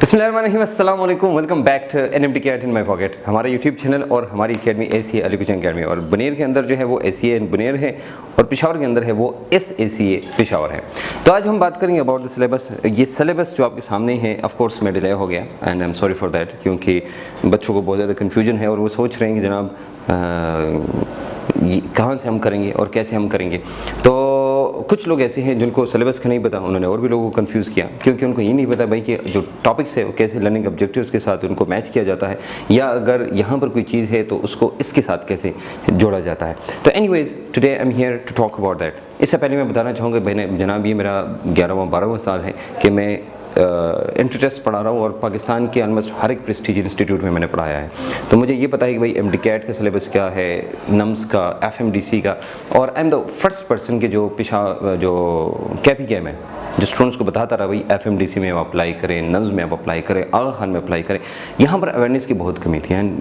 बिस्मिल्लाहिर्रहमानिर्रहीम, अस्सलाम वालेकुम, welcome back to NMD cat in my pocket. हमारा यूट्यूब चैनल और हमारी अकेडमी एसीए एजुकेशन अकेडमी, और बुनेर के अंदर जो है वो एसीए बुनेर है और पेशावर के अंदर है वो एसएसीए पेशावर है। तो आज हम बात करेंगे अबाउट द सिलेबस। ये सिलेबस जो आपके सामने है, ऑफ कोर्स में डिले हो गया and I am sorry for that, क्योंकि बच्चों को बहुत ज़्यादा कन्फ्यूजन है और वो सोच रहे हैं कि जनाब कहाँ से हम करेंगे और कैसे हम करेंगे। तो कुछ लोग ऐसे हैं जिनको सिलेबस का नहीं पता, उन्होंने और भी लोगों को कंफ्यूज किया, क्योंकि उनको ये नहीं पता भाई कि जो टॉपिक्स है वो कैसे लर्निंग ऑब्जेक्टिव्स के साथ उनको मैच किया जाता है, या अगर यहाँ पर कोई चीज़ है तो उसको इसके साथ कैसे जोड़ा जाता है। तो anyways today I am here to talk about that. इससे पहले मैं बताना चाहूँगा बहने जनाब, ये मेरा 11वां 12वां साल है कि मैं इंटरेस्ट पढ़ा रहा हूँ और पाकिस्तान के ऑलमोस्ट हर एक प्रेस्टीजियस इंस्टीट्यूट में मैंने पढ़ाया है। तो मुझे ये पता है कि भाई एमडी कैट का सिलेबस क्या है, नम्स का, एफएमडीसी का, और I am the first person के जो कैपी कैम है, जो स्टूडेंट्स को बताता रहा भाई एफएमडीसी में आप अप्लाई करें, नम्स में आप अप्लाई करें, आगा खान में अप्लाई करें। यहाँ पर अवेयरनेस की बहुत कमी थी एंड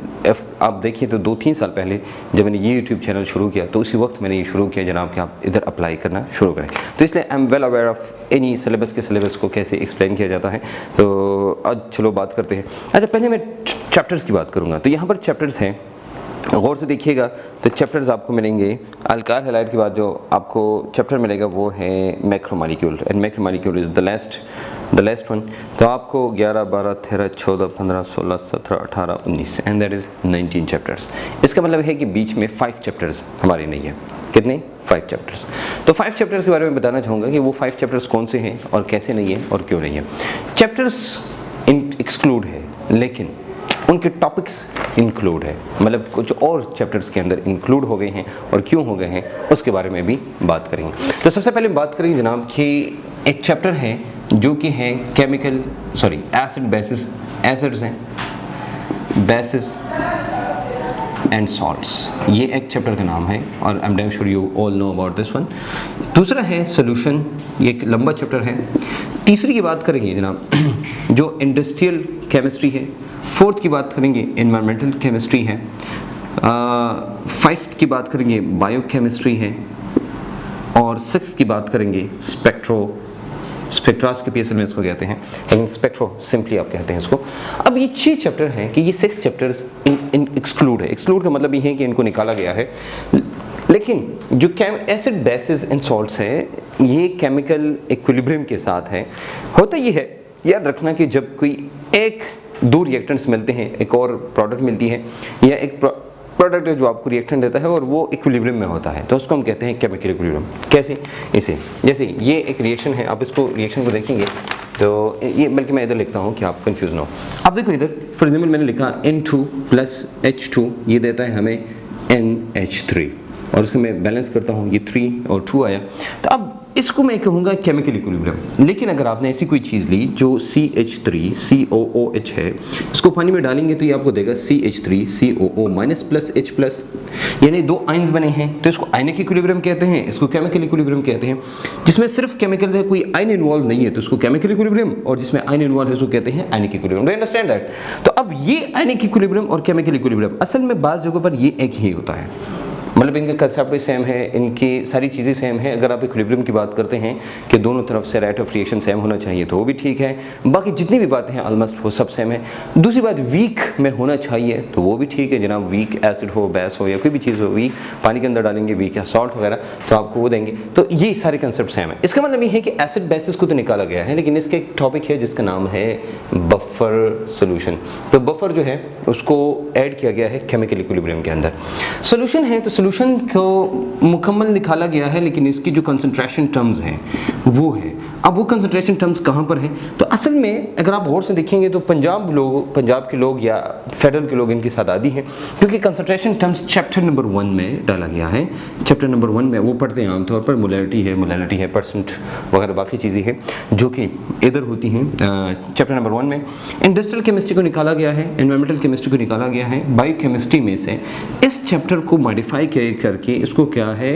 आप देखिए तो 2-3 साल पहले जब मैंने ये यूट्यूब चैनल शुरू किया तो उसी वक्त मैंने ये शुरू किया जनाब कि आप इधर अप्लाई करना शुरू करें। तो इसलिए I am well aware of any syllabus को कैसे एक्सप्लेन किया जाता है। तो आज चलो बात करते हैं। अच्छा, पहले मैं चैप्टर्स की बात करूँगा। तो यहाँ पर चैप्टर्स हैं, गौर से देखिएगा। तो चैप्टर्स आपको मिलेंगे अल्काइल हैलाइड के बाद जो आपको चैप्टर मिलेगा वो है macromolecule, and macromolecule is the last one. तो आपको 11, 12, 13, 14, 15, 16, 17, 18, 19 एंड दैट इज़ 19 चैप्टर्स। इसका मतलब है कि बीच में 5 चैप्टर्स हमारे नहीं है। कितने? 5 चैप्टर्स। तो 5 चैप्टर्स के बारे में बताना चाहूँगा कि वो 5 चैप्टर्स कौन से हैं और कैसे नहीं है और क्यों नहीं है। चैप्टर्स एक्सक्लूड है लेकिन उनके टॉपिक्स इंक्लूड है, मतलब कुछ और चैप्टर्स के अंदर इंक्लूड हो गए हैं, और क्यों हो गए हैं उसके बारे में भी बात करेंगे। तो सबसे पहले बात करेंगे जनाब कि एक चैप्टर है जो कि है एसिड बेसिस, एसिड्स हैं, बेसिस एंड सॉल्ट्स। ये एक चैप्टर का नाम है और आई am damn sure you all know about this one. दूसरा है सोल्यूशन, ये एक लंबा चैप्टर है। तीसरी की बात करेंगे जनाब जो इंडस्ट्रियल केमिस्ट्री है। फोर्थ की बात करेंगे एनवायरमेंटल केमिस्ट्री है। 5th की बात करेंगे बायोकेमिस्ट्री है, और 6th की बात करेंगे स्पेक्ट्रोस्कोपी असल में इसको कहते हैं, लेकिन स्पेक्ट्रो सिंपली आप कहते हैं इसको। अब ये 6 चैप्टर हैं कि ये 6 चैप्टर्स एक्सक्लूड है। एक्सक्लूड का मतलब ये है कि इनको निकाला गया है, लेकिन जो एसिड बेसिस एंड सॉल्ट्स है ये केमिकल इक्विलिब्रियम के साथ है। होता ये है, याद रखना कि जब कोई एक दो रिएक्टेंट्स मिलते हैं, एक और प्रोडक्ट मिलती है, या एक प्रोडक्ट है जो आपको रिएक्टेंट देता है और वो इक्विलिब्रियम में होता है, तो उसको हम कहते हैं केमिकल इक्विलिब्रियम। कैसे? इसे जैसे ये एक रिएक्शन है, आप इसको रिएक्शन को देखेंगे तो ये, बल्कि मैं इधर लिखता हूँ कि आप कंफ्यूज ना हो। आप देखो इधर फॉर एग्जाम्पल मैंने लिखा N2 + H2, ये देता है हमें NH3, और उसको मैं बैलेंस करता हूँ, ये 3 और 2 आया। तो अब इसको मैं कहूँगा केमिकल इक्विलिब्रियम। लेकिन अगर आपने ऐसी कोई चीज़ ली जो CH3 COOH है, इसको पानी में डालेंगे तो ये आपको देगा CH3 COO- + H+, यानी 2 आयंस बने हैं, तो इसको आयनिक इक्विलिब्रियम कहते हैं, इसको केमिकल इक्विलिब्रियम कहते हैं। जिसमें सिर्फ केमिकल है, कोई आयन इन्वॉल्व नहीं है, तो उसको केमिकल इक्विलिब्रियम, और जिसमें आयन इन्वॉल्व है उसको कहते हैं ionic equilibrium. Do you understand that? तो अब ये आयनिक इक्विलिब्रियम और केमिकल इक्विलिब्रियम असल में बाज़ जगहों पर ये एक ही होता है, मतलब इनके कंसेप्ट भी सेम है, इनकी सारी चीज़ें सेम है। अगर आप इक्विलिब्रियम की बात करते हैं कि दोनों तरफ से रेट ऑफ रिएक्शन सेम होना चाहिए तो वो भी ठीक है, बाकी जितनी भी बातें हैं ऑलमोस्ट वो सब सेम है। दूसरी बात, वीक में होना चाहिए तो वो भी ठीक है जनाब, वीक एसिड हो, बेस हो, या कोई भी चीज़ हो, वीक पानी के अंदर डालेंगे, वीक या सॉल्ट वगैरह, तो आपको वो देंगे। तो ये सारे कंसेप्ट सेम है। इसका मतलब ये है कि एसिड बेसिस को तो निकाला गया है, लेकिन इसका एक टॉपिक है जिसका नाम है बफर सोल्यूशन। तो बफर जो है उसको ऐड किया गया है केमिकल इक्विलिब्रियम के अंदर। सोल्यूशन है तो सोल्यूशन को मुकम्मल निकाला गया है, लेकिन इसकी जो कंसंट्रेशन टर्म्स हैं वो है। अब वो कंसंट्रेशन टर्म्स कहाँ पर हैं? तो असल में अगर आप गौर से देखेंगे तो पंजाब के लोग या फेडरल के लोग इनकी साथ आदी हैं, क्योंकि कंसंट्रेशन टर्म्स चैप्टर नंबर 1 में डाला गया है। चैप्टर नंबर 1 में वो पढ़ते हैं आमतौर पर, मोलैरिटी है, परसेंट वगैरह बाकी चीज़ें हैं जो कि इधर होती हैं। चैप्टर नंबर 1 में इंडस्ट्रियल केमिस्ट्री को निकाला गया है, एनवायरमेंटल केमिस्ट्री को निकाला गया है, बायोकेमिस्ट्री में से इस चैप्टर को मॉडिफाई करके इसको क्या है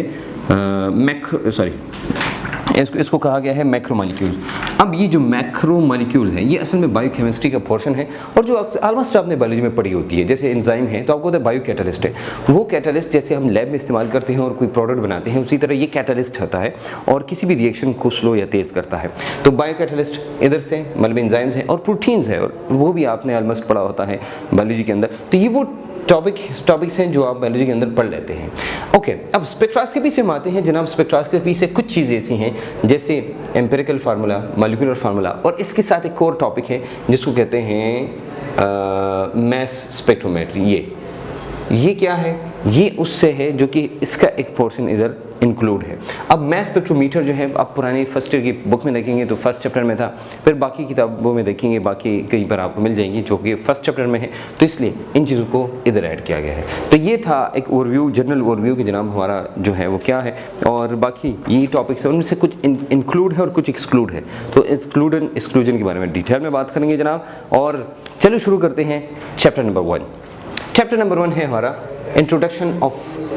इसको कहा गया है मैक्रोमोलिक्यूल। अब ये जो मैक्रोमोलिक्यूल है ये असल में बायोकेमिस्ट्री का पोर्शन है और जो ऑलमोस्ट आपने बायोलॉजी में पढ़ी होती है। जैसे एंजाइम है तो आपको पता है बायो कैटलिस्ट है, वो कैटलिस्ट जैसे हम लैब में इस्तेमाल करते हैं और कोई प्रोडक्ट बनाते हैं, उसी तरह ये कैटलिस्ट होता है और किसी भी रिएक्शन को स्लो या तेज़ करता है। तो बायो कैटलिस्ट इधर से मतलब एंजाइम्स है और प्रोटीन्स है, और वो भी आपने ऑलमोस्ट पढ़ा होता है बायोलॉजी के अंदर। तो ये वो टॉपिक्स हैं जो आप बायोलॉजी के अंदर पढ़ लेते हैं। ओके, अब स्पेक्ट्रोस्कोपी से हम आते हैं जनाब। स्पेक्ट्रोस्कोपी से कुछ चीज़ें ऐसी हैं जैसे एम्पिरिकल फार्मूला, मॉलिक्यूलर फार्मूला, और इसके साथ एक और टॉपिक है जिसको कहते हैं मैस स्पेक्ट्रोमेट्री। ये क्या है? ये उससे है जो कि इसका एक पोर्शन इधर इंक्लूड है। अब मैस स्पेक्ट्रोमीटर जो है आप पुरानी फर्स्ट ईयर की बुक में देखेंगे तो फर्स्ट चैप्टर में था, फिर बाकी किताबों में देखेंगे, बाकी कहीं पर आपको मिल जाएंगी जो कि फर्स्ट चैप्टर में है, तो इसलिए इन चीज़ों को इधर ऐड किया गया है। तो ये था एक ओवरव्यू, जनरल ओवरव्यू कि जनाब हमारा जो है वो क्या है, और बाकी ये टॉपिक्स है उनमें से कुछ इंक्लूड है और कुछ एक्सक्लूड है। तो एक्सक्लूड एंड एक्सक्लूजन के बारे में डिटेल में बात करेंगे जनाब। और चलो शुरू करते हैं चैप्टर नंबर 1। चैप्टर नंबर 1 है हमारा introduction of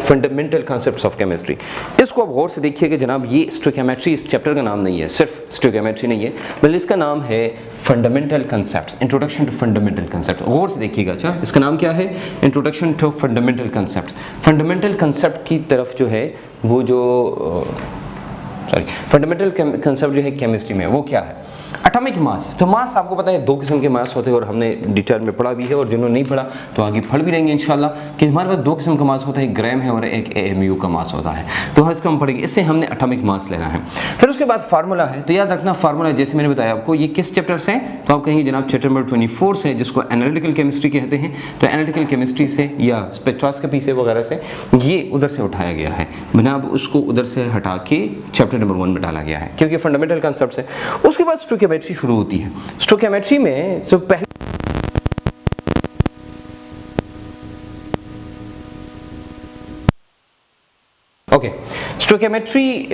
fundamental concepts of chemistry. इसको आप गौर से देखिए कि जनाब ये स्टोइकोमेट्री इस चैप्टर का नाम नहीं है, सिर्फ स्टोइकोमेट्री नहीं है, बल्कि इसका नाम है fundamental concepts, introduction to fundamental concept. गौर से देखिएगा। अच्छा, इसका नाम क्या है? Introduction to fundamental concept. Fundamental concept की तरफ जो है वो जो फंडामेंटल कॉन्सेप्ट जो है केमिस्ट्री में वो क्या है? Atomic mass. तो मास आपको पता है 2 किस्म के मास होते हैं और हमने डिटेल में पढ़ा भी है, और जिन्होंने नहीं पढ़ा तो आगे पढ़ भी रहेंगे इंशाल्लाह कि हमारे पास 2 किस्म का मास होता है, एक ग्राम है और एक एएमयू का मास होता है। तो हर इसका हम पढ़ेंगे, इससे हमने एटॉमिक मास लेना है। फिर उसके बाद फार्मूला है, तो याद रखना फार्मूला जैसे मैंने बताया आपको ये किस चैप्टर से, तो आप कहेंगे जनाब चैप्टर नंबर 24 से, जिसको एनालिटिकल केमिस्ट्री कहते हैं। तो एनालिटिकल केमिस्ट्री से या स्पेक्ट्रोस्कोपी से वगैरह से ये उधर से उठाया गया है, जनाब उसको उधर से हटा के चैप्टर नंबर 1 में डाला गया है क्योंकि फंडामेंटल कॉन्सेप्ट्स है। उसके बाद स्टोइकोमेट्री शुरू होती है। स्टोइकोमेट्री में सब पहले स्टोइकोमेट्री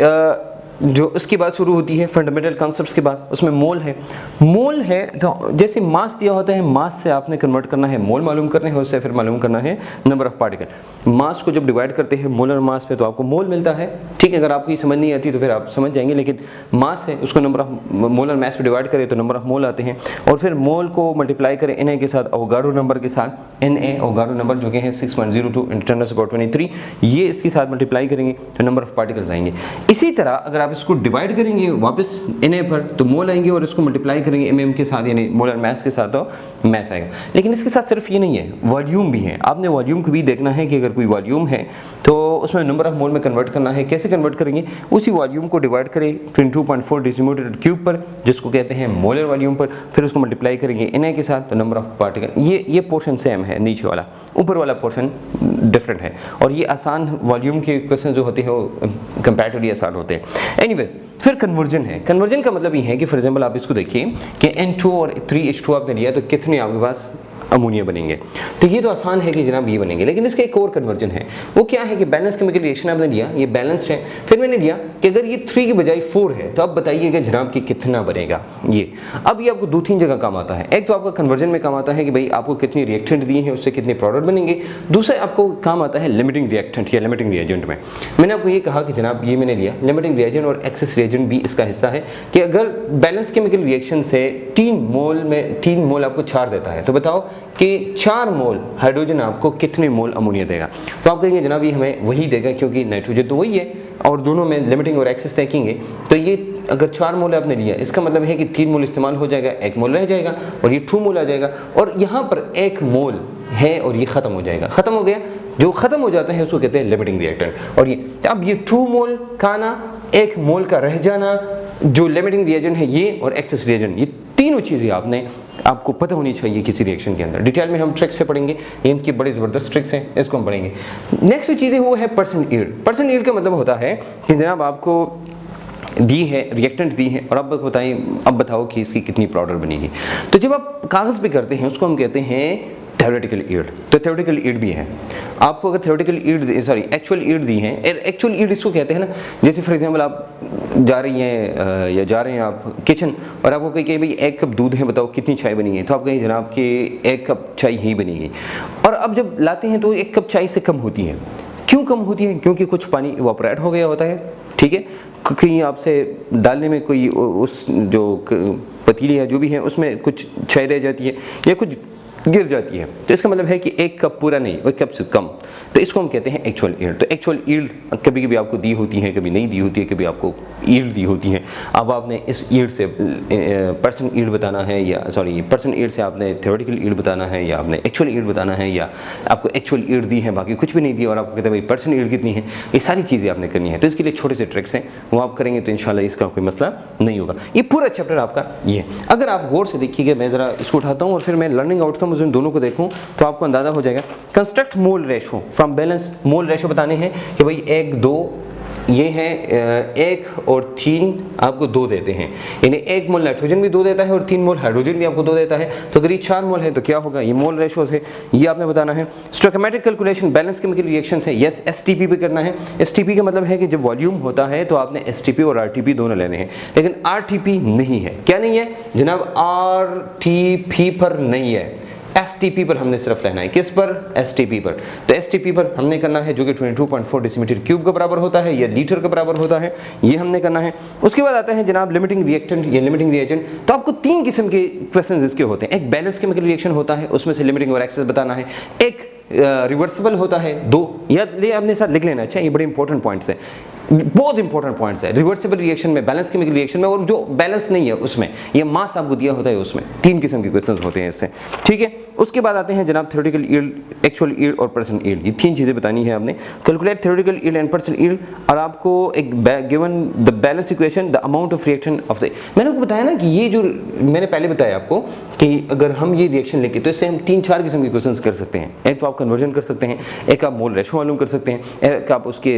जो उसकी बात शुरू होती है फंडामेंटल कॉन्सेप्ट्स के बाद, उसमें मोल है तो जैसे मास दिया होता है, मास से आपने कन्वर्ट करना है, मोल मालूम करने हैं, उससे फिर मालूम करना है नंबर ऑफ पार्टिकल। मास को जब डिवाइड करते हैं मोलर मास पे तो आपको मोल मिलता है। ठीक है, अगर आपको ये समझ नहीं आती तो फिर आप समझ जाएंगे, लेकिन मास है उसको नंबर ऑफ मोलर मास पे डिवाइड करें तो नंबर ऑफ मोल आते हैं, और फिर मोल को मल्टीप्लाई करें Na के साथ, अवोगाड्रो नंबर के साथ, Na अवोगाड्रो नंबर जो कि है 6.02 × 10⁻23, ये इसके साथ मल्टीप्लाई करेंगे तो नंबर ऑफ पार्टिकल्स आएंगे। इसी तरह अगर आप इसको डिवाइड करेंगे वापस Na पर तो मोल आएंगे, और इसको मल्टीप्लाई करेंगे mm के साथ यानी मोलर मास के साथ तो मास आएगा। लेकिन इसके साथ सिर्फ ये नहीं है, वॉल्यूम भी है। आपने वॉल्यूम को भी देखना है कि अगर कोई वॉल्यूम है तो उसमें नंबर ऑफ मोल में कन्वर्ट करना है। कैसे कन्वर्ट करेंगे? उसी वॉल्यूम को डिवाइड करें 22.4 डेसिमीटर क्यूब पर, जिसको कहते हैं मोलर वॉल्यूम पर, फिर उसको मल्टीप्लाई करेंगे Na के साथ तो नंबर ऑफ पार्टिकल। ये पोर्शन सेम है, नीचे वाला, ऊपर वाला पोर्शन डिफरेंट है, और ये आसान वॉल्यूम के क्वेश्चन जो होते हैं वो कंपैरेटिवली आसान होते हैं। एनीवेज, फिर कन्वर्जन है। कन्वर्जन का मतलब ये है कि फॉर एग्जांपल आप इसको देखिए कि N2 और 3H2 आपने लिया तो कितने आपके पास अमोनिया बनेंगे। तो ये तो आसान है कि जनाब ये बनेंगे, लेकिन इसका एक और कन्वर्जन है। वो क्या है कि बैलेंस केमिकल रिएक्शन आपने लिया, ये बैलेंस्ड है, फिर मैंने लिया कि अगर ये 3 की बजाय 4 है तो अब बताइएगा जनाब कि कितना बनेगा ये। अब ये आपको 2-3 जगह काम आता है। एक तो आपका कन्वर्जन में काम आता है कि भाई आपको कितनी रिएक्टेंट दिए हैं उससे कितने प्रोडक्ट बनेंगे। दूसरा आपको काम आता है लिमिटिंग रिएक्टेंट या लिमिटिंग रिएजेंट में। मैंने आपको ये कहा कि जनाब ये मैंने लिया लिमिटिंग रिएजेंट, और एक्सेस रिएजेंट भी इसका हिस्सा है कि अगर बैलेंस केमिकल रिएक्शन से 3 मोल आपको 4 देता है तो बताओ कि 4 मोल हाइड्रोजन आपको कितने मोल अमोनिया देगा। तो आप कहेंगे जनाब ये हमें वही देगा क्योंकि नाइट्रोजन तो वही है और दोनों में लिमिटिंग और एक्सेस देखेंगे। तो ये अगर 4 मोल आपने लिया इसका मतलब है कि 3 मोल इस्तेमाल हो जाएगा, 1 मोल रह जाएगा और ये 2 मोल आ जाएगा, और यहाँ पर 1 मोल है और ये खत्म हो जाएगा। खत्म हो गया, जो खत्म हो जाता है उसको कहते हैं लिमिटिंग रिएक्टेंट। और ये अब ये 2 मोल का आना, 1 मोल का रह जाना, जो लिमिटिंग रिएजेंट है ये, और एक्सेस रिएजेंट, ये तीनों चीज़ें आपको पता होनी चाहिए किसी रिएक्शन के अंदर। डिटेल में हम ट्रिक्स से पढ़ेंगे, ये इनकी बड़ी ज़बरदस्त ट्रिक्स हैं, इसको हम पढ़ेंगे। नेक्स्ट जो चीज़ है वो है परसेंट यील्ड। परसेंट यील्ड का मतलब होता है कि जनाब आपको दी है, रिएक्टेंट दी है, और अब बताइए, अब बताओ कि इसकी कितनी पाउडर बनेगी। तो जब आप कागज़ पे करते हैं उसको हम कहते हैं थ्योरेटिकल यील्ड। तो थ्योरेटिकल यील्ड भी है। आपको अगर थ्योरेटिकल यील्ड एक्चुअल यील्ड दी है, एक्चुअल यील्ड इसको कहते हैं ना, जैसे फॉर एग्जांपल आप जा रही हैं या जा रहे हैं आप किचन और आपको कहीं भाई 1 कप दूध है, बताओ कितनी चाय बनी है, तो आप कहें जनाब कि 1 कप चाय ही बनेगी। और अब जब लाते हैं तो 1 कप चाय से कम होती है, क्यों कम होती है? क्योंकि कुछ पानी इवापोरेट हो गया होता है, ठीक है, कहीं आपसे डालने में कोई उस जो पतीली या जो भी है उसमें कुछ छाई रह जाती है या कुछ गिर जाती है, तो इसका मतलब है कि एक कप पूरा नहीं, एक कप से कम, तो इसको हम कहते हैं एक्चुअल यील्ड। तो एक्चुअल यील्ड कभी कभी आपको दी होती है, कभी नहीं दी होती है, कभी आपको यील्ड दी होती है। अब आपने इस यील्ड से परसेंट यील्ड बताना है, या सॉरी परसेंट यील्ड से आपने थ्योरेटिकल यील्ड बताना है, या आपने एक्चुअल यील्ड बताना है, या आपको एक्चुअल यील्ड दी है बाकी कुछ भी नहीं दी और आपको कहते हैं भाई परसेंट यील्ड कितनी है, ये सारी चीज़ें आपने करनी है। तो इसके लिए छोटे से ट्रिक्स हैं, वो आप करेंगे तो इंशाल्लाह इसका कोई मसला नहीं होगा। ये पूरा चैप्टर आपका ये है। अगर आप गौर से देखिएगा, मैं ज़रा इसको उठाता हूँ और फिर मैं लर्निंग आउटकम उन दोनों को देखूँ तो आपको अंदाजा हो जाएगा। Construct mole ratio from balance. Mole ratio बताने हैं कि भाई 1 2 ये है 1 और 3 आपको 2 देते हैं, यानी 1 मोल नाइट्रोजन भी 2 देता है और 3 मोल हाइड्रोजन भी आपको 2 देता है, तो अगर ये 4 मोल है तो क्या होगा, ये मोल रेशोज है, ये आपने बताना है। Stoichiometric calculation balance chemical reactions है, यस एसटीपी पे करना है। एसटीपी का मतलब है कि जब वॉल्यूम होता है तो आपने एसटीपी और आरटीपी दोनों लेने हैं, लेकिन आरटीपी नहीं है। क्या नहीं है जनाब? आरटीपी पर नहीं है, एसटीपी पर हमने सिर्फ लेना है। किस पर? एसटीपी पर। तो एसटीपी पर हमने करना है जो कि 22.4 डेसीमीटर क्यूब का बराबर होता है या लीटर का बराबर होता है, ये हमने करना है। उसके बाद आता है जनाब लिमिटिंग रिएक्टेंट या लिमिटिंग रिएजेंट। तो आपको 3 किस्म के क्वेश्चंस इसके होते हैं। एक बैलेंस केमिकल रिएक्शन होता है, उसमें से लिमिटिंग और एक्सेस बताना है। एक रिवर्सिबल होता है, 2 या ये अपने साथ लिख लेना। अच्छा, ये बड़े इंपॉर्टेंट पॉइंट्स है, बहुत इंपॉर्टेंट पॉइंट्स है। रिवर्सिबल रिएक्शन में, बैलेंस केमिकल रिएक्शन में, और जो बैलेंस नहीं है उसमें, ये मास आपको दिया होता है उसमें 3 किस्म के क्वेश्चंस होते हैं इससे, ठीक है। उसके बाद आते हैं जनाब थ्योरेटिकल यील्ड, एक्चुअल यील्ड और परसेंट यील्ड। ये 3 चीज़ें बतानी है आपने। Calculate theoretical yield and percent yield, और आपको एक given the balance equation the amount of reaction of the, मैंने आपको बताया ना कि ये जो मैंने पहले बताया आपको कि अगर हम ये रिएक्शन लेके तो इससे हम 3-4 किस्म के क्वेश्चंस कर सकते हैं। एक तो आप कन्वर्जन कर सकते हैं, एक आप मोल रेशो मालूम कर सकते हैं, एक आप उसके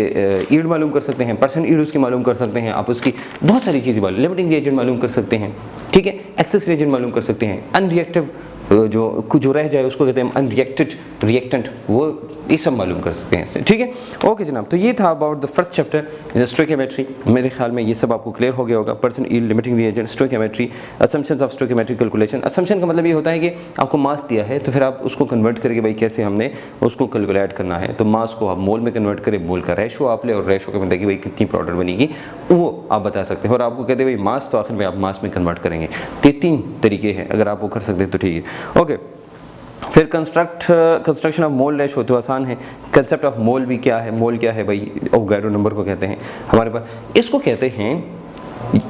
यील्ड मालूम कर सकते हैं, परसेंट यील्ड उसकी मालूम कर सकते हैं, आप उसकी बहुत सारी चीज़ें मालूम, लिमिटिंग रिएजेंट मालूम कर सकते हैं, ठीक है, एक्सेस रिएजेंट मालूम कर सकते हैं, अनरिएक्टिव जो रह जाए उसको कहते हैं अनरिएक्टेड रिएक्टेंट, वो ये सब मालूम कर सकते हैं इससे, ठीक है। ओके जनाब, तो ये था about the first chapter stoichiometry. मेरे ख्याल में ये सब आपको क्लियर हो गया होगा। Percent yield, limiting reagent, stoichiometry, assumptions of stoichiometric calculation. Assumption का मतलब ये होता है कि आपको मास दिया है तो फिर आप उसको कन्वर्ट करके भाई कैसे हमने उसको कैलकुलेट करना है, तो मास को आप मोल में कन्वर्ट करें, मोल का रेशो आप ले और रेशो के मतलब कि भाई कितनी प्रोडक्ट बनेगी वो आप बता सकते हैं, और आपको कहते हैं भाई मास तो आखिर में आप मास में कन्वर्ट करेंगे। तो 3 तरीके हैं, अगर आप वो कर सकते हैं तो ठीक है। ओके, फिर कंस्ट्रक्शन ऑफ मोल रेशो तो आसान है। कंसेप्ट ऑफ मोल भी क्या है? मोल क्या है भाई? अवोगाड्रो नंबर को कहते हैं हमारे पास, इसको कहते हैं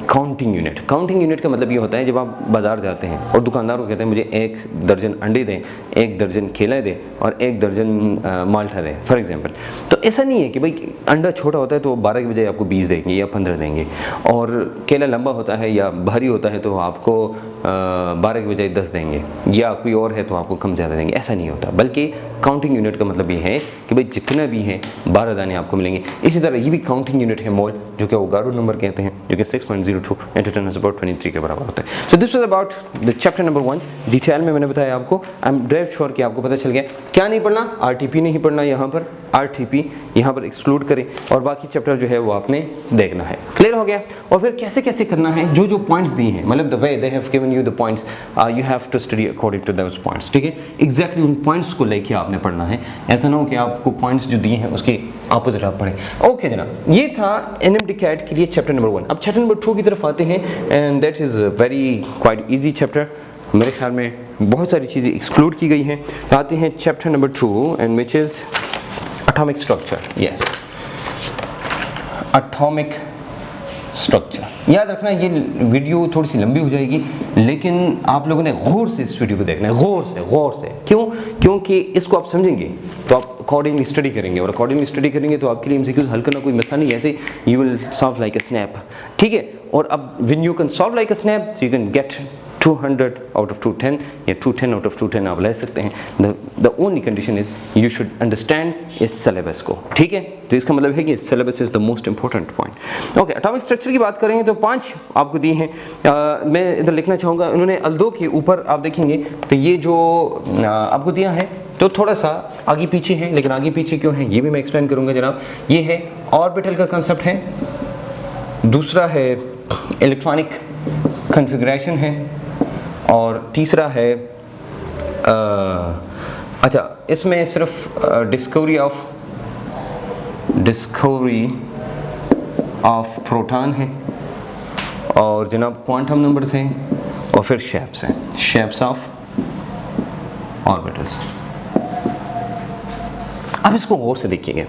काउंटिंग यूनिट। काउंटिंग यूनिट का मतलब ये होता है जब आप बाजार जाते हैं और दुकानदार को कहते हैं मुझे 1 दर्जन अंडे दें, 1 दर्जन केला दें और 1 दर्जन माल्टा दें फॉर एग्जांपल। तो ऐसा नहीं है कि भाई अंडा छोटा होता है तो 12 के बजाय आपको 20 देंगे या 15 देंगे, और केला लंबा होता है या भारी होता है तो आपको 12 के बजाय 10 देंगे, या कोई और है तो आपको कम ज़्यादा देंगे, ऐसा नहीं होता। बल्कि काउंटिंग यूनिट का मतलब ये है कि भाई जितना भी है 12 दाने आपको मिलेंगे। इसी तरह ये भी काउंटिंग यूनिट है मोल, जो कि अवोगाड्रो नंबर कहते हैं, जो कि 6.02 × 10⁻23 के बराबर होता है। So this was about the chapter number 1। Detail में मैंने बताया आपको। आई एम ड्राइव श्योर कि आपको पता चल गया। क्या नहीं पढ़ना? आरटीपी नहीं पढ़ना, यहाँ पर आरटीपी यहाँ पर एक्सक्लूड करें, और बाकी चैप्टर जो है वो आपने देखना है। क्लियर हो गया? और फिर कैसे कैसे करना है, जो जो पॉइंट्स दिए हैं, मतलब the way they have given you the points, you have to study according to those points, ठीक है। एग्जैक्टली उन पॉइंट्स को लेके आपने पढ़ना है, ऐसा ना हो कि आपको पॉइंट्स जो दिए हैं उसके अपोजिट आप पढ़ें। ओके जनाब, ये था एनएमडी कैट के लिए चैप्टर नंबर 1। अब चैप्टर नंबर 2 की तरफ आते हैं, and that is very quite easy chapter. मेरे ख्याल में बहुत सारी चीज़ें एक्सक्लूड की गई हैं। आते हैं chapter number 2 and which is atomic structure. Yes, atomic structure. याद रखना ये वीडियो थोड़ी सी लंबी हो जाएगी, लेकिन आप लोगों ने गौर से इस वीडियो को देखना है, गौर से। क्यों? क्योंकि इसको आप समझेंगे तो आप अकॉर्डिंगली स्टडी करेंगे, और अकॉर्डिंगली स्टडी करेंगे तो आपके लिए एमसीक्यूज हल करना कोई मसला नहीं है। ऐसे you will solve like a snap, ठीक है। और अब when you can solve like a snap you can get 200 out of 210 या 210 आउट ऑफ 210 आप ले सकते हैं। The only condition is you should understand इस सिलेबस को, ठीक है। तो इसका मतलब है कि syllabus is the most important point. Okay, atomic structure की बात करेंगे तो 5 आपको दिए हैं। मैं इधर लिखना चाहूँगा, उन्होंने अल्दो के ऊपर आप देखेंगे तो ये जो आपको दिया है तो थोड़ा सा आगे पीछे है, लेकिन आगे पीछे क्यों है ये भी मैं एक्सप्लेन करूँगा जनाब। ये है ऑर्बिटल का कंसेप्ट है, दूसरा है इलेक्ट्रॉनिक कॉन्फ़िगरेशन है, और तीसरा है अच्छा इसमें सिर्फ discovery of discovery of proton है, और जनाब क्वांटम नंबर्स हैं, और फिर शेप्स हैं, शेप्स ऑफ ऑर्बिटल्स। अब इसको गौर से देखिएगा,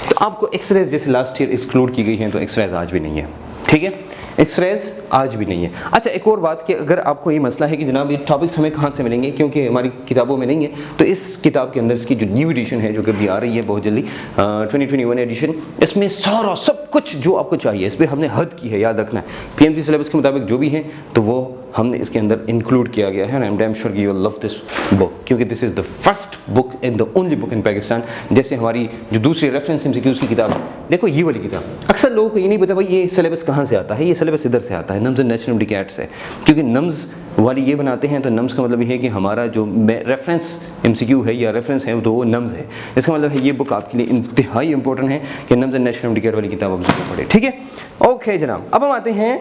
तो आपको एक्सरेज जैसे लास्ट ईयर एक्सक्लूड की गई हैं, तो एक्सरेज आज भी नहीं है, ठीक है, एक्सरेज आज भी नहीं है। अच्छा, एक और बात कि अगर आपको ये मसला है कि जनाब ये टॉपिक्स हमें कहाँ से मिलेंगे, क्योंकि हमारी किताबों में नहीं है, तो इस किताब के अंदर इसकी जो न्यू एडिशन है, जो कि अभी आ रही है बहुत जल्दी, 2021 एडिशन, इसमें सारा सब कुछ जो आपको चाहिए, इस पर हमने हद की है, याद रखना है। PMC सिलेबस के मुताबिक जो भी है, तो वो हमने इसके अंदर इंक्लूड किया गया है। I am damn sure you will love this book, क्योंकि this is the first book and the only book in Pakistan. जैसे हमारी जो दूसरी रेफरेंस MCQs की किताब है, देखो ये वाली किताब, अक्सर लोगों को ये नहीं पता भाई ये सिलेबस कहाँ से आता है, ये सिलेबस इधर से आता है, नम्स एंड नेशनल डिकेट से, क्योंकि नम्स वाली ये बनाते हैं, तो नम्स का मतलब ये है कि हमारा जो रेफरेंस MCQ है या रेफरेंस है तो वो नम्स है। इसका मतलब है ये बुक आपके लिए इंतहाई इंपॉर्टेंट है कि नम्स एंड नेशनल डिकेट वाली किताब आप जरूर पढ़े, ठीक है। ओके जनाब, अब हम आते हैं,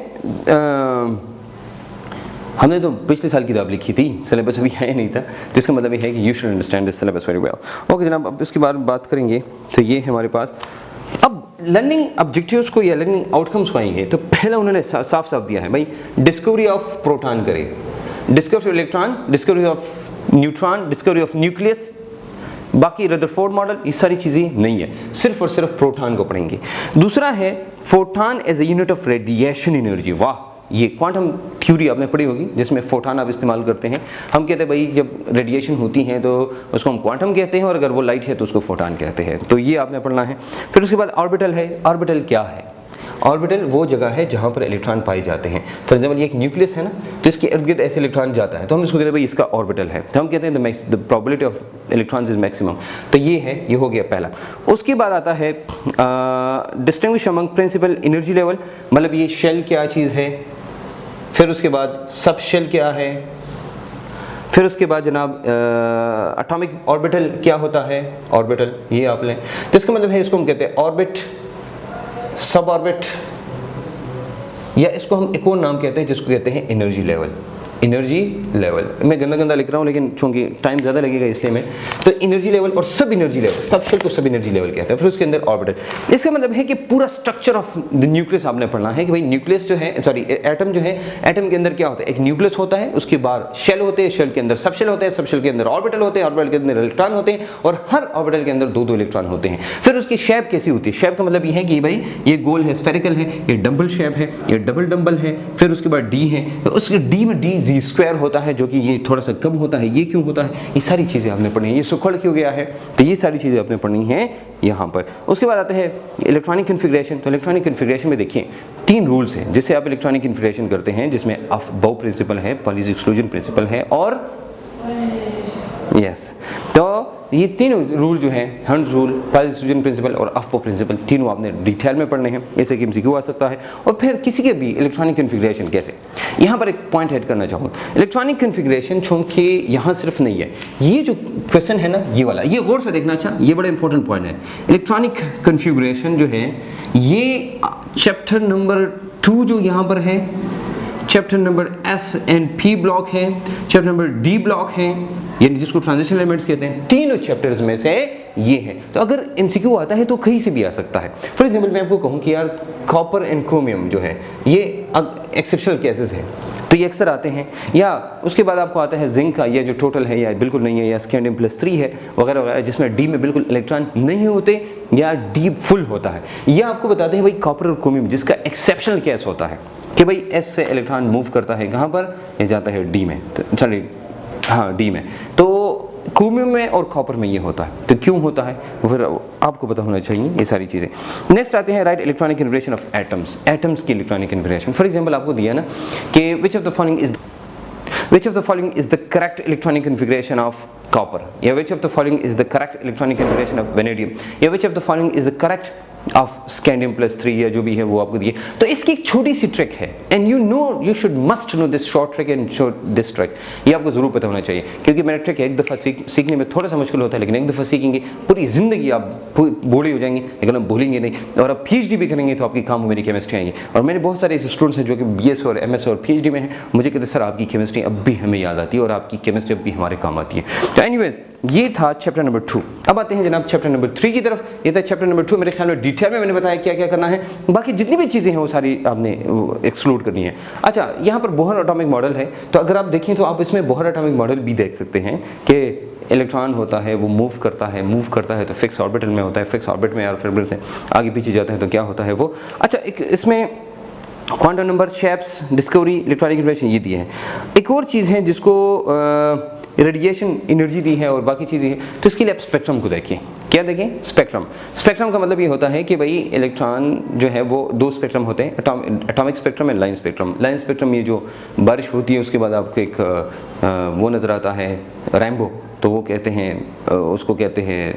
हमने तो पिछले साल किताब लिखी थी, सिलेबस अभी है नहीं था, तो इसका मतलब ये है कि you should understand this syllabus very well. Okay जनाब, अब इसके बाद बात करेंगे, तो ये है हमारे पास। अब लर्निंग ऑब्जेक्टिव्स को या लर्निंग आउटकम्स को आएंगे, तो पहला उन्होंने साफ साफ दिया है भाई, डिस्कवरी ऑफ प्रोटॉन करें, discovery of electron, discovery of neutron, discovery of nucleus, बाकी रदरफोर्ड मॉडल, ये सारी चीज़ें नहीं है, सिर्फ और सिर्फ प्रोटॉन को पढ़ेंगे। दूसरा है photon as a unit of radiation energy. वाह, ये क्वांटम थ्योरी आपने पढ़ी होगी, जिसमें फोटॉन आप इस्तेमाल करते हैं। हम कहते हैं भाई जब रेडिएशन होती है तो उसको हम क्वांटम कहते हैं, और अगर वो लाइट है तो उसको फोटॉन कहते हैं, तो ये आपने पढ़ना है। फिर उसके बाद ऑर्बिटल है। ऑर्बिटल क्या है? ऑर्बिटल वो जगह है जहाँ पर इलेक्ट्रॉन पाए जाते हैं। फॉर एग्जाम्पल ये एक न्यूक्लियस है ना, तो इसके इर्द गिर्द ऐसे इलेक्ट्रॉन जाता है, तो हम इसको कहते हैं भाई इसका ऑर्बिटल है, तो हम कहते हैं the probability of electrons is maximum. तो ये है, ये हो गया पहला। उसके बाद आता है distinguish among principal energy level, मतलब ये शेल क्या चीज़ है, फिर उसके बाद सब शेल क्या है, फिर उसके बाद जनाब एटॉमिक ऑर्बिटल क्या होता है, ऑर्बिटल ये आप लें, तो इसका मतलब है इसको हम कहते हैं ऑर्बिट, सब ऑर्बिट, या इसको हम एक और नाम कहते हैं जिसको कहते हैं एनर्जी लेवल। एनर्जी लेवल मैं गंदा गंदा लिख रहा हूँ, लेकिन चूंकि टाइम ज़्यादा लगेगा इसलिए मैं, तो एनर्जी लेवल और सब एनर्जी लेवल, सब शेल को सब एनर्जी लेवल कहते हैं। फिर उसके अंदर ऑर्बिटल। इसका मतलब है कि पूरा स्ट्रक्चर ऑफ द न्यूक्लियस आपने पढ़ना है कि भाई न्यूक्लियस जो है, सॉरी एटम जो है, एटम के अंदर क्या होता है, एक न्यूक्लियस होता है, उसके बाद शेल होते हैं, शेल के अंदर सब शेल होते हैं, सब शेल के अंदर ऑर्बिटल होते हैं, ऑर्बिटल के अंदर इलेक्ट्रॉन होते हैं, और हर ऑर्बिटल के अंदर दो दो इलेक्ट्रॉन होते हैं। फिर उसकी शेप कैसी होती है? शेप का मतलब ये है कि भाई ये गोल है, स्फेरिकल है, ये डम्बल शेप है, ये डबल डम्बल है। फिर उसके बाद डी है, तो उसके डी में डी जी स्क्वायर होता है, जो कि ये थोड़ा सा कम होता है। ये क्यों होता है? ये सारी चीजें आपने पढ़नी है। ये सुखड़ क्यों गया है, तो ये सारी चीजें आपने पढ़नी है यहाँ पर। उसके बाद आते हैं इलेक्ट्रॉनिक कन्फिग्रेशन। तो इलेक्ट्रॉनिक कन्फिग्रेशन में देखिए 3 रूल्स हैं जिससे आप इलेक्ट्रॉनिक कन्फिग्रेशन करते हैं, जिसमें अफबाउ प्रिंसिपल है, पॉलीज एक्सक्लूजन प्रिंसिपल है, और यस, तो ये तीनों रूल जो हैं, Hund's rule, Pauli's exclusion principle और अफबाउ प्रिंसिपल, तीनों आपने डिटेल में पढ़ने हैं, ऐसे कि MCQ आ सकता है। और फिर किसी के भी इलेक्ट्रॉनिक कन्फिग्रेशन कैसे, यहाँ पर एक पॉइंट ऐड करना चाहूँगा। इलेक्ट्रॉनिक कन्फिग्रेशन चूँकि यहाँ सिर्फ नहीं है, ये जो क्वेश्चन है ना, ये वाला, ये गौर से देखना। अच्छा, ये बड़ा इंपॉर्टेंट पॉइंट है। इलेक्ट्रॉनिक कन्फिग्रेशन जो है, ये चैप्टर नंबर 2 जो यहाँ पर है, chapter number S and P block है, चैप्टर नंबर D ब्लॉक है, यानी जिसको ट्रांजिशन एलिमेंट्स कहते हैं, तीनों चैप्टर्स में से ये है। तो अगर MCQ आता है तो कहीं से भी आ सकता है। फॉर एग्जाम्पल मैं आपको कहूँ कि यार कॉपर एंड क्रोमियम जो है, ये एक्सेप्शनल केसेस है, तो ये अक्सर आते हैं। या उसके बाद आपको आता है जिंक का, ये जो टोटल है या बिल्कुल नहीं है, या स्कैंडियम +3 है वगैरह वगैरह, जिसमें डी में बिल्कुल इलेक्ट्रॉन नहीं होते या डी फुल होता है। यह आपको बताते हैं भाई कॉपर और क्रोमियम, जिसका एक्सेप्शनल केस होता है कि भाई एस से इलेक्ट्रॉन मूव करता है कहाँ पर, ये जाता है डी में, तो चलिए हाँ डी में, तो क्रोमियम में और कॉपर में ये होता है। तो क्यों होता है फिर आपको पता होना चाहिए ये सारी चीज़ें। नेक्स्ट आते हैं right electronic configuration of atoms. Atoms की इलेक्ट्रॉनिक कन्फिग्रेशन, फॉर एग्जांपल आपको दिया ना कि which of the following is the correct electronic configuration of copper, या which of the following is the correct electronic configuration of vanadium, या which of the following is the correct of scandium +3, या जो भी है वो आपको दिए। तो इसकी एक छोटी सी ट्रिक है, and you should must know this short trick and this trick, ये आपको जरूर पता होना चाहिए, क्योंकि मेरा ट्रिक एक दफ़ा सीखने में थोड़ा सा मुश्किल होता है, लेकिन एक दफ़ा सीखेंगे पूरी ज़िंदगी आप बूढ़े हो जाएंगे, लेकिन आप भूलेंगे नहीं। और आप PhD भी करेंगे तो आपकी काम हो मेरी केमिस्ट्री आएंगी। और मैंने बहुत सारे ऐसे स्टूडेंट्स हैं जो कि BS और MS और PhD में हैं, मुझे कहते सर आपकी केमिस्ट्री अब भी हमें याद आती है और आपकी केमिस्ट्री अब भी हमारे काम आती है। तो एनीवेज ये था चैप्टर नंबर 2। अब आते हैं जनाब चैप्टर नंबर 3 की तरफ। ये था चैप्टर नंबर 2। मेरे ख्याल में डिटेल में मैंने बताया क्या क्या करना है, बाकी जितनी भी चीज़ें हैं वो सारी आपने एक्सक्लूड करनी है। अच्छा, यहाँ पर बोहर एटॉमिक मॉडल है, तो अगर आप देखें तो आप इसमें बोहर एटॉमिक मॉडल भी देख सकते हैं कि इलेक्ट्रॉन होता है वो मूव करता है तो फिक्स ऑर्बिटल में होता है, फिक्स ऑर्बिट में और फिर से आगे पीछे जाता है तो क्या होता है वो। अच्छा, एक इसमें quantum number, shapes, discovery, electronic information ये दिए हैं। एक और चीज़ है जिसको रेडिएशन एनर्जी दी है और बाकी चीज़ें हैं, तो इसके लिए आप स्पेक्ट्रम को देखिए। क्या देखें? स्पेक्ट्रम। स्पेक्ट्रम का मतलब ये होता है कि भाई इलेक्ट्रॉन जो है वो दो स्पेक्ट्रम होते हैं, atomic spectrum and line spectrum. Line spectrum ये जो बारिश होती है उसके बाद आपको एक वो नज़र आता है रैम्बो, तो वो कहते हैं उसको कहते हैं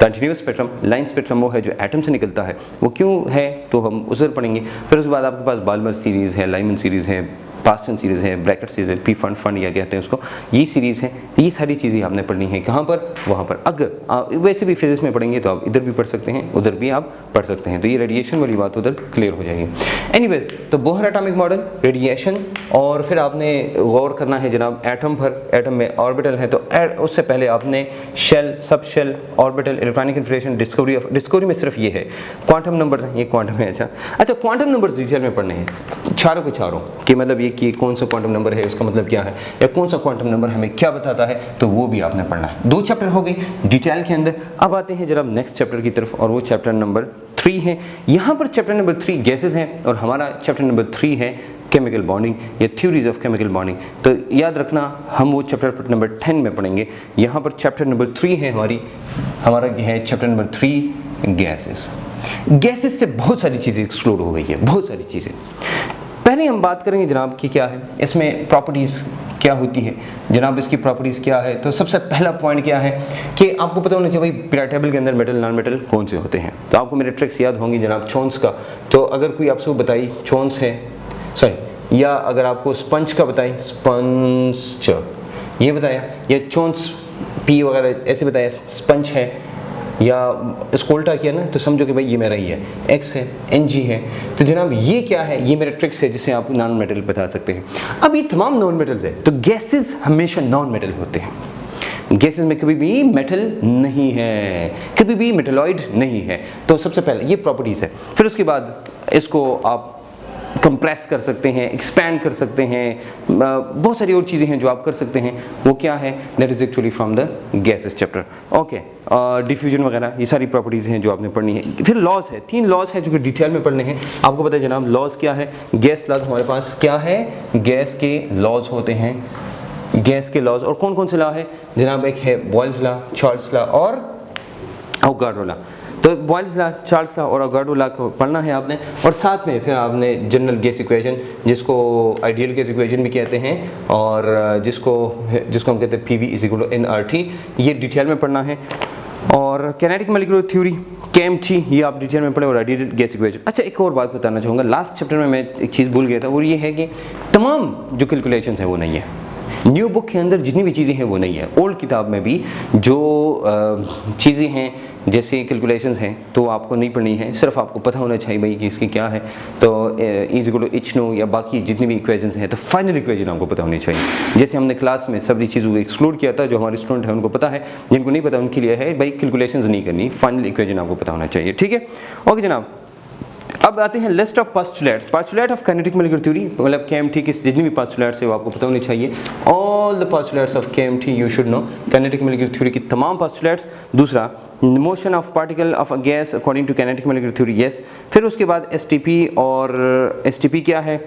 कंटिन्यूस स्पेक्ट्रम। लाइन स्पेक्ट्रम वो है जो एटम से निकलता है, वो क्यों है तो हम उधर पढ़ेंगे। फिर उसके बाद आपके पास बाल्मर सीरीज़ है, लाइमन सीरीज़ है, पास्टन सीरीज़ है, ब्रैकेट सीरीज़ है, पी फंड या कहते हैं उसको, ये सीरीज़ है। ये सारी चीज़ें आपने पढ़नी है कहाँ पर? वहाँ पर। अगर आप वैसे भी फिजिक्स में पढ़ेंगे तो आप इधर भी पढ़ सकते हैं, उधर भी आप पढ़ सकते हैं, तो ये रेडिएशन वाली बात उधर क्लियर हो जाएगी। एनीवेज, तो बोहर एटॉमिक मॉडल, रेडिएशन, और फिर आपने गौर करना है जनाब एटम पर। एटम में ऑर्बिटल है तो उससे पहले आपने shell, subshell, orbital, electronic information, discovery में सिर्फ ये है। क्वांटम नंबर, ये क्वांटम है। अच्छा, क्वांटम नंबर डिटेल में पढ़ने हैं चारों के चारों, कि मतलब ये कि कौन सा क्वांटम नंबर है, उसका मतलब क्या है, या कौन सा क्वांटम नंबर हमें क्या बताता है, तो वो भी आपने पढ़ना है। 2 चैप्टर हो गए डिटेल के अंदर। अब आते हैं जनाब नेक्स्ट चैप्टर की तरफ, और वो चैप्टर नंबर 3 है। यहाँ पर चैप्टर नंबर 3 गैसेस हैं और हमारा चैप्टर नंबर 3 है केमिकल बॉन्डिंग या थ्योरीज ऑफ केमिकल बॉन्डिंग। तो याद रखना हम वो चैप्टर नंबर 10 में पढ़ेंगे। यहाँ पर चैप्टर नंबर 3 है हमारा है चैप्टर नंबर 3 गैसेस। गैसेस से बहुत सारी चीज़ें एक्सक्लूड हो गई है, बहुत सारी चीज़ें। पहले हम बात करेंगे जनाब कि क्या है इसमें प्रॉपर्टीज़ क्या होती है जनाब, इसकी प्रॉपर्टीज़ क्या है। तो सबसे पहला पॉइंट क्या है कि आपको पता होना चाहिए भाई पीरियड टेबल के अंदर मेटल नॉन मेटल कौन से होते हैं। तो आपको मेरे ट्रिक्स याद होंगी जनाब चोन्स का। तो अगर कोई आपसे बताई चोन्स है, सॉरी, या अगर आपको स्पंज का बताए स्पंज ये बताया, या चोन्स पी वगैरह ऐसे बताया स्पंज है, या इसको उल्टा किया ना तो समझो कि भाई ये मेरा ही है, एक्स है, एन जी है। तो जनाब ये क्या है, ये मेरे ट्रिक्स है जिससे आप नॉन मेटल बता सकते हैं। अब ये तमाम नॉन मेटल्स है, तो गैसेस हमेशा नॉन मेटल होते हैं। गैसेस में कभी भी मेटल नहीं है, कभी भी मेटलॉइड नहीं है। तो सबसे पहले ये प्रॉपर्टीज़ है। फिर उसके बाद इसको आप कंप्रेस कर सकते हैं, एक्सपैंड कर सकते हैं, बहुत सारी और चीज़ें हैं जो आप कर सकते हैं। वो क्या है, that is actually from the gases chapter. Okay, diffusion वगैरह ये सारी प्रॉपर्टीज़ हैं जो आपने पढ़नी है। फिर लॉज है, 3 लॉज है जो कि डिटेल में पढ़ने हैं। आपको पता है जनाब लॉज क्या है, गैस लॉज हमारे पास क्या है, गैस के लॉज होते हैं, गैस के लॉज। और कौन कौन से लॉ है जनाब, एक है बॉयल्स लॉ, चार्ल्स लॉ और अवोगाड्रो लॉ। तो बॉयल्स लॉ, चार्ल्स लॉ और अवोगाड्रो लॉ को पढ़ना है आपने, और साथ में फिर आपने जनरल गैस इक्वेशन जिसको आइडियल गैस इक्वेशन भी कहते हैं, और जिसको हम कहते हैं PV = nRT, ये डिटेल में पढ़ना है। और कैनेटिक मॉलिक्यूलर थ्योरी KMT ये आप डिटेल में पढ़े, और आइडियल गैस इक्वेशन। अच्छा, एक और बात बताना चाहूँगा, लास्ट चैप्टर में मैं एक चीज़ भूल गया था, वो ये है कि तमाम जो कैलकुलेशंस हैं वो नहीं है न्यू बुक के अंदर, जितनी भी चीज़ें हैं वो नहीं है। ओल्ड किताब में भी जो चीज़ें हैं जैसे कैलकुलेशंस हैं तो आपको नहीं पढ़नी है, सिर्फ आपको पता होना चाहिए भाई कि इसकी क्या है। तो E=H या बाकी जितनी भी इक्वेशंस हैं तो फाइनल इक्वेशन आपको पता होनी चाहिए। जैसे हमने क्लास में सभी चीज़ों को एक्सक्लूड किया था, जो हमारे स्टूडेंट हैं उनको पता है, जिनको नहीं पता उनके लिए है भाई कैलकुलेशंस नहीं करनी, फाइनल इक्वेशन आपको पता होना चाहिए। ठीक है, ओके जनाब। अब आते हैं list of postulates, postulate of kinetic molecular theory, मतलब KMT की जितनी भी पोस्टुलेट्स है वो आपको पता होनी चाहिए। All the postulates of KMT you should know, kinetic molecular theory की तमाम पोस्टुलेट्स। दूसरा, motion of particle of a gas according to kinetic molecular theory, yes. फिर उसके बाद STP, और STP क्या है,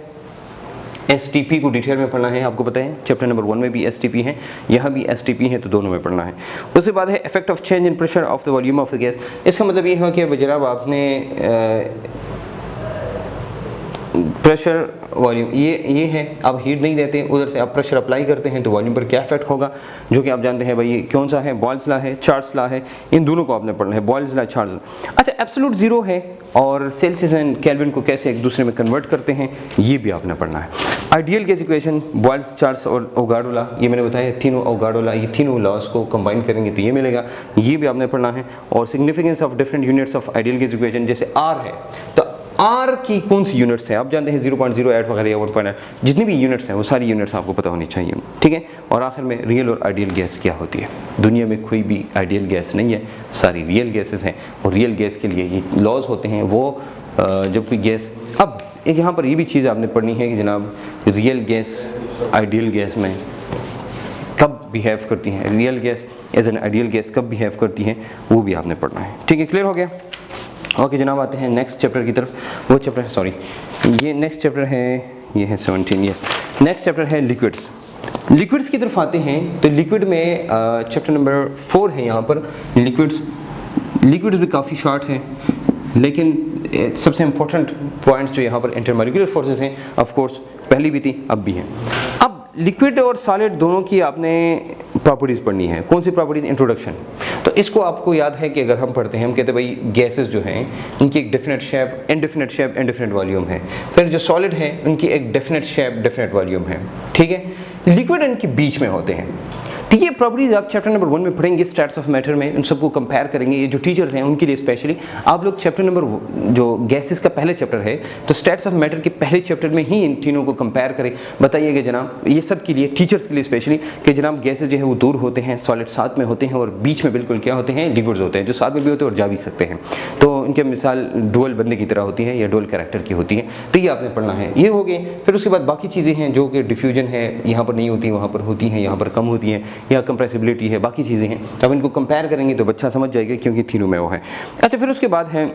STP को डिटेल में पढ़ना है। आपको पता है चैप्टर नंबर 1 में भी STP है, यहाँ भी STP है, तो दोनों में पढ़ना है। उसके बाद है effect of change in pressure of the volume of the gas. इसका मतलब ये है कि जनाब आपने प्रेशर वॉल्यूम ये है, आप हीट नहीं देते, उधर से आप प्रेशर अप्लाई करते हैं तो वॉल्यूम पर क्या इफेक्ट होगा, जो कि आप जानते हैं भाई ये कौन सा है, बॉयल्स लॉ है, चार्ल्स लॉ है। इन दोनों को आपने पढ़ना है, बॉयल्स लॉ, चार्ल्स लॉ। अच्छा, एब्सोल्यूट जीरो है, और सेल्सियस एंड केल्विन को कैसे एक दूसरे में कन्वर्ट करते हैं ये भी आपने पढ़ना है। Ideal gas equation, Boyle's, Charles और अवोगाड्रो लॉ, ये मैंने बताया तीनों अवोगाड्रो लॉ, ये तीनों लॉज को कंबाइन करेंगे तो ये मिलेगा, ये भी आपने पढ़ना है। और significance of different units of ideal gas equation, जैसे R है तो आर की कौन सी यूनिट्स हैं, आप जानते हैं 0.08 वगैरह या 1.8, जितनी भी यूनिट्स हैं वो सारी यूनिट्स आपको पता होनी चाहिए, ठीक है। और आखिर में रियल और आइडियल गैस क्या होती है। दुनिया में कोई भी आइडियल गैस नहीं है, सारी रियल गैसेस हैं, और रियल गैस के लिए ये लॉज होते हैं। वो जब कोई गैस, अब एक यहाँ पर ये भी चीज़ आपने पढ़नी है कि जनाब रियल गैस आइडियल गैस में कब बिहेव करती हैं, real gas as an ideal gas कब बिहेव करती हैं, वो भी आपने पढ़ना है, ठीक है। क्लियर हो गया। ओके जनाब, आते हैं नेक्स्ट चैप्टर की तरफ। वो चैप्टर है, सॉरी ये नेक्स्ट चैप्टर है, ये है 17, यस। नेक्स्ट चैप्टर है लिक्विड्स। लिक्विड्स की तरफ आते हैं तो लिक्विड में चैप्टर नंबर 4 है यहाँ पर लिक्विड्स। लिक्विड्स भी काफ़ी शॉर्ट है, लेकिन सबसे इम्पोर्टेंट पॉइंट्स जो यहाँ पर इंटरमॉलिक्यूलर फोर्सेस हैं, ऑफ कोर्स पहली भी थी अब भी हैं। अब लिक्विड और सॉलिड दोनों की आपने प्रॉपर्टीज़ पढ़नी है। कौन सी प्रॉपर्टीज़? इंट्रोडक्शन। तो इसको आपको याद है कि अगर हम पढ़ते हैं, हम कहते हैं भाई गैसेस जो हैं उनकी एक definite shape, indefinite shape, indefinite volume है। फिर जो सॉलिड है उनकी एक डेफिनेट शेप, डेफिनेट वॉल्यूम है, ठीक है। लिक्विड इनके बीच में होते हैं। तो ये प्रॉपर्टीज आप चैप्टर नंबर 1 में पढ़ेंगे, स्टैट्स ऑफ मैटर में, उन सबको कंपेयर करेंगे। ये जो टीचर्स हैं उनके लिए स्पेशली आप लोग चैप्टर नंबर जो गैसेस का पहले चैप्टर है, तो स्टैट्स ऑफ मैटर के पहले चैप्टर में ही इन तीनों को कंपेयर करें। बताइएगा जनाब, ये सब के लिए, टीचर्स के लिए स्पेशली, कि जनाब गैसेस जो है वो दूर होते हैं, सॉलिड साथ में होते हैं, और बीच में बिल्कुल क्या होते हैं, लिक्विड्स होते हैं, जो साथ में भी होते हैं और जा भी सकते हैं। तो इनके मिसाल डुअल बंदे की तरह होती है या डुअल कैरेक्टर की होती है। तो ये आपने पढ़ना है, ये हो गए। फिर उसके बाद बाकी चीज़ें हैं जो कि डिफ्यूजन है, यहाँ पर नहीं होती, वहाँ पर होती हैं, यहाँ पर कम होती हैं, या कंप्रेसिबिलिटी है, बाकी चीज़ें हैं। तो अब इनको कंपेयर करेंगे तो बच्चा समझ जाएगा, क्योंकि तीनों में वो है। अच्छा, फिर उसके बाद है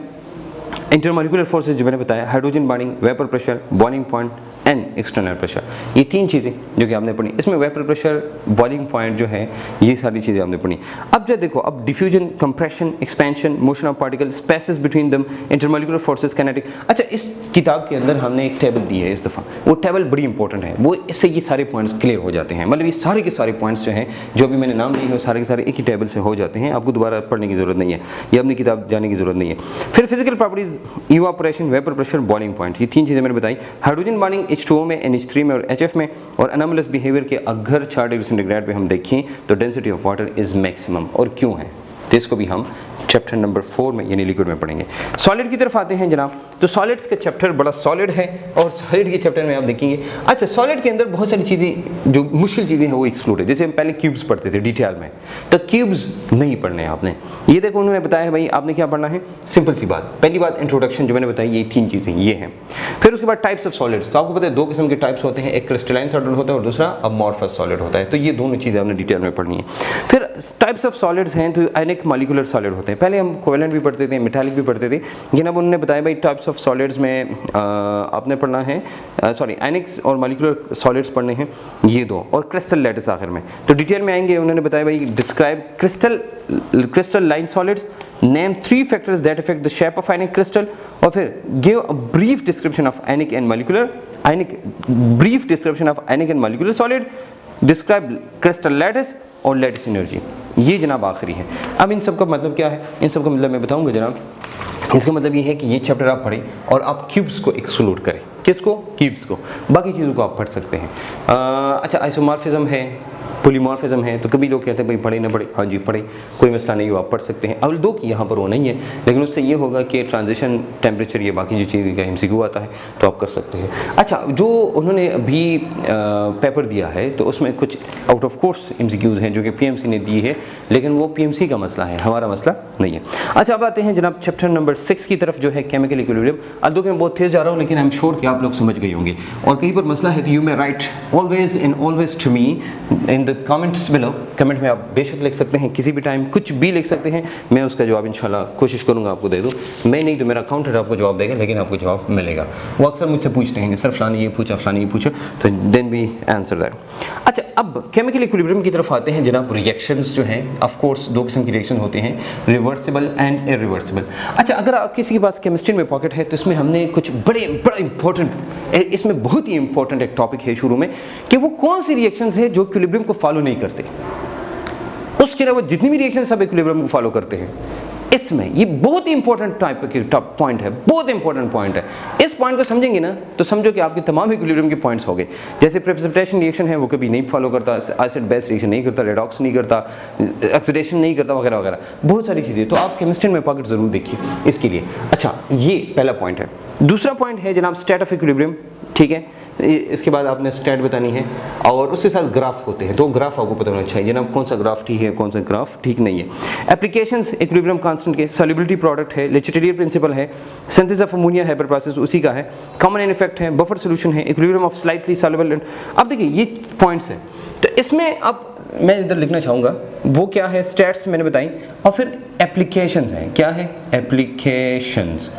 इंटरमॉलिक्यूलर फोर्सेस, जो मैंने बताया, hydrogen bonding, vapour pressure, boiling point and external pressure. ये तीन चीज़ें जो कि आपने पढ़ी। इसमें वेपर प्रेशर, बॉइलिंग पॉइंट जो है, ये सारी चीज़ें आपने पढ़ी। अब जो देखो, अब diffusion, compression, expansion, motion of particle, spaces between them, intermolecular forces, kinetic. अच्छा, इस किताब के अंदर हमने एक टेबल दी है इस दफ़ा, वो टेबल बड़ी इंपॉर्टेंट है, वो इससे ये सारे पॉइंट्स क्लियर हो जाते हैं। मतलब ये सारे के सारे पॉइंट्स जो हैं, जो भी मैंने नाम लिए हैं, सारे के सारे एक ही टेबल से हो जाते हैं। आपको दोबारा पढ़ने की ज़रूरत नहीं है, ये अपनी किताब जाने की ज़रूरत नहीं है। फिर physical properties, evaporation, vapour pressure, boiling point, ये तीन चीज़ें मैंने बताई। हाइड्रोजन बॉन्डिंग H2O में, NH3 में और HF में। और अनोमलस बिहेवियर के अगर 4 डिग्री सेंटीग्रेड पे हम देखें तो density of water is maximum, और क्यों है, तो इसको भी हम चैप्टर नंबर 4 में यानी लिक्विड में पढ़ेंगे। सॉलिड की तरफ आते हैं जनाब, तो सॉलिड्स का चैप्टर बड़ा सॉलिड है, और सॉलिड के चैप्टर में आप देखेंगे। अच्छा, सॉलिड के अंदर बहुत सारी चीज़ें जो मुश्किल चीज़ें हैं वो एक्सक्लूड है। जैसे हम पहले क्यूब्स पढ़ते थे डिटेल में, तो क्यूब्स नहीं पढ़ने आपने। ये देखो उन्होंने बताया है भाई, आपने क्या पढ़ना है, सिंपल सी बात। पहली बात इंट्रोडक्शन जो मैंने बताई, ये 3 चीज़ें ये हैं। फिर उसके बाद टाइप्स ऑफ सॉलिड्स, तो आपको पता है 2 किस्म के टाइप्स होते हैं, एक क्रिस्टलाइन सॉलिड होता है और दूसरा अमॉर्फस सॉलिड होता है। तो ये दोनों चीज़ें आपने डिटेल में पढ़नी है। फिर टाइप्स ऑफ सॉलिड्स हैं, तो आयनिक मॉलिक्यूलर सॉलिड होते हैं। पहले हम कोवेलेंट भी पढ़ते थे, मेटालिक भी पढ़ते थे। जनाब उन्होंने बताया भाई टाइप्स ऑफ सॉलिड्स में आपने पढ़ना है, सॉरी आयनिक्स और मॉलिक्यूलर सॉलिड्स पढ़ने हैं ये 2, और क्रिस्टल लैटिस आखिर में। तो डिटेल में आएंगे। उन्होंने बताया भाई describe crystal line solids, name 3 factors that affect the shape of ionic crystal, और फिर give a brief description of ionic and molecular brief description of ionic and molecular solid, describe crystal lattice और lattice energy. ये जनाब आखिरी है। अब इन सब का मतलब क्या है, इन सब का मतलब मैं बताऊंगा जनाब। इसका मतलब ये है कि ये चैप्टर आप पढ़ें और आप क्यूब्स को एक्सक्लूड करें। किसको? क्यूब्स को। बाकी चीज़ों को आप पढ़ सकते हैं। अच्छा, आइसोमॉर्फिज्म है, पॉलीमॉर्फिज्म है, तो कभी लोग कहते हैं भाई पढ़े ना पढ़े, हाँ जी पढ़े, कोई मसला नहीं हो, आप पढ़ सकते हैं। अब 2 की यहाँ पर वो नहीं है, लेकिन उससे ये होगा कि ट्रांजिशन टेम्परेचर, ये बाकी जो चीज़ का MCQ आता है तो आप कर सकते हैं। अच्छा, जो उन्होंने अभी पेपर दिया है तो उसमें कुछ आउट ऑफ कोर्स MCQs हैं जो कि PMC ने दी है, लेकिन वो PMC का मसला है, हमारा मसला नहीं है। अच्छा, अब आते हैं जनाब चैप्टर नंबर 6 की तरफ, जो है केमिकल इक्विलिब्रियम। अब देखो मैं बहुत तेज़ जा रहा हूँ, लेकिन आई एम श्योर कि आप लोग समझ गए होंगे। और कहीं पर मसला है तो you may write always and always to me in the comments below. Comment में आप बेशक लिख सकते हैं, किसी भी टाइम कुछ भी लिख सकते हैं, मैं उसका जवाब इंशाल्लाह कोशिश करूंगा आपको दे दूं। मैं नहीं तो मेरा अकाउंटेंट आपको जवाब देगा, लेकिन आपको जवाब मिलेगा। वो अक्सर मुझसे पूछते हैं कि सर फलानी ये पूछा, फलानी ये पूछा, तो देन भी आंसर दैट। अच्छा, अब केमिकल इक्विलिब्रियम की तरफ आते हैं जनाब। रिएक्शंस जो हैं, ऑफ कोर्स 2 किस्म की रिएक्शन होते हैं, रिवर्सिबल एंड इरिवर्सिबल। अच्छा, अगर आप किसी के पास केमिस्ट्री में पॉकेट है तो इसमें हमने कुछ बड़ा इंपॉर्टेंट, इसमें बहुत ही इंपॉर्टेंट एक टॉपिक है शुरू में, कि वो कौन सी रिएक्शंस है जो इक्विलिब्रियम को फॉलो नहीं करते। उसके अलावा जितनी भी रिएक्शन सब इक्विलिब्रियम को फॉलो करते हैं। इसमें ये बहुत ही इंपॉर्टेंट टाइप की टॉप पॉइंट है, बहुत इंपॉर्टेंट पॉइंट है। इस पॉइंट को समझेंगे ना तो समझो कि आपके तमाम इक्विलिब्रियम के पॉइंट्स हो गए। जैसे प्रेसिपिटेशन रिएक्शन है वो कभी नहीं फॉलो करता, एसिड बेस रिएक्शन नहीं करता, रेडॉक्स नहीं करता, ऑक्सीडेशन नहीं करता, वगैरह वगैरह बहुत सारी चीज़ें। तो आप केमिस्ट्री में पॉकेट जरूर देखिए इसके लिए। अच्छा, ये पहला पॉइंट है। दूसरा पॉइंट है जनाब स्टेट ऑफ इक्विलिब्रियम, ठीक है। इसके बाद आपने स्टेट बतानी है और उसके साथ ग्राफ होते हैं, तो ग्राफ आपको पता होना चाहिए जनाब कौन सा ग्राफ ठीक है कौन सा ग्राफ ठीक नहीं है। एप्लीकेशंस इक्विलिब्रियम कांस्टेंट के, सॉल्युबिलिटी प्रोडक्ट है, ले चैटेलियर प्रिंसिपल है, synthesis of ammonia hyper process उसी का है, कॉमन एन इफेक्ट है, बफर सॉल्यूशन है, इक्विलिब्रियम ऑफ स्लाइटली सॉल्युबल। अब देखिए ये पॉइंट्स हैं, तो इसमें अब मैं इधर लिखना चाहूँगा वो क्या है, स्टैट्स मैंने बताई और फिर एप्लीकेशंस हैं, क्या है एप्लीकेशंस।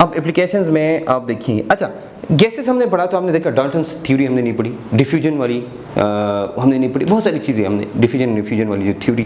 अब एप्लीकेशंस में आप देखिए, अच्छा गैसेस हमने पढ़ा तो हमने देखा डाल्टन्स थ्योरी हमने नहीं पढ़ी, डिफ्यूजन वाली हमने नहीं पढ़ी, बहुत सारी चीज़ें हमने डिफ्यूजन वाली जो थ्योरी